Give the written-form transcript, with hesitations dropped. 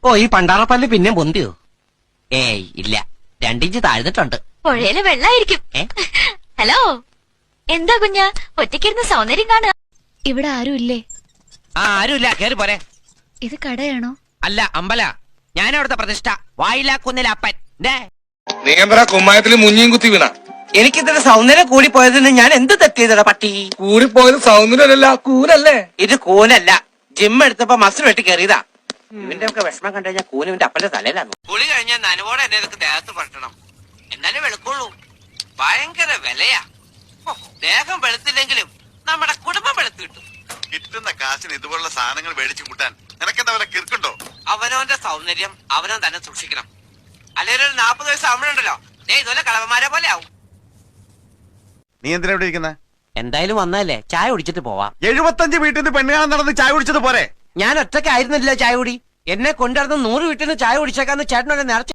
ഓ ഈ പണ്ടാറപ്പല്ല് പിന്നെ പൊന്തിയോ? ഏയ് ഇല്ല, 2 ഇഞ്ച് താഴ്ന്നിട്ടുണ്ട്. പുഴയിലെ വെള്ളായിരിക്കും. ഹലോ, എന്താ കുഞ്ഞ ഒറ്റയ്ക്കിരുന്ന് സൗന്ദര്യം കാണുക? ഇവിടെ ആരും ഇല്ലേ? ആരുമില്ല, കേറി പോരെ. ഇത് കടയാണോ? അല്ല, അമ്പല. ഞാനവിടുത്തെ പ്രതിഷ്ഠ. വായിലാക്കുന്നില്ല അപ്പൻ. നീ എന്താ കുമ്മായത്തില് മുഞ്ഞിയും കുത്തി വീണ? എനിക്കിതിന്റെ സൗന്ദര്യം കൂടി പോയതിന് ഞാൻ എന്ത് തെറ്റിയതടാ പട്ടി? കൂടിപ്പോയത് സൗന്ദര്യമല്ല, കൂരല്ലേ? ഇത് കൂനല്ല, ജിം എടുത്തപ്പോ മസിൽ വെട്ടി കയറിയതാ. ഇവന്റെ ഒക്കെ വിഷമം കണ്ടു കഴിഞ്ഞാൽ കൂന് ഇവന്റെ അപ്പന്റെ തലയിലാണ്. കുളി കഴിഞ്ഞാൽ നനവോടെ എന്നെ ദേഹത്ത് പറ്റണം, എന്നാലേ വെളുക്കുള്ളൂ. ഭയങ്കര വിലയാ. ദേഹം വെളുത്തില്ലെങ്കിലും നമ്മുടെ കുടുംബം വെളുത്തു കിട്ടും. കിട്ടുന്ന കാശിന് ഇതുപോലുള്ള സാധനങ്ങൾ മേടിച്ചു കൂട്ടാൻ നിനക്കെന്താ വല്ല കിർക്കുണ്ടോ? അവനവന്റെ സൗന്ദര്യം അവനവൻ തന്നെ സൂക്ഷിക്കണം. അല്ലെങ്കിൽ ഒരു 40 വയസ്സ് ആവുമ്പോഴുണ്ടല്ലോ ഇതുപോലെ കളവന്മാരെ പോലെ ആവും. നീ എന്തിനാ ഇവിടെ ഇരിക്കുന്ന? എന്തായാലും വന്നല്ലേ, ചായ കുടിച്ചിട്ട് പോവാം. 75 വീട്ടിൽ നിന്ന് പെണ്ണുകാണാൻ നടന്ന് ചായ കുടിച്ചത് പോരെ? ഞാൻ ഒറ്റയ്ക്കായിരുന്നില്ല ചായ കുടി. എന്നെ കൊണ്ടുവരുന്ന 100 വീട്ടിൽ നിന്ന് ചായ കുടിച്ചേക്കാന്ന് ചേട്ടനോട് നേരത്തെ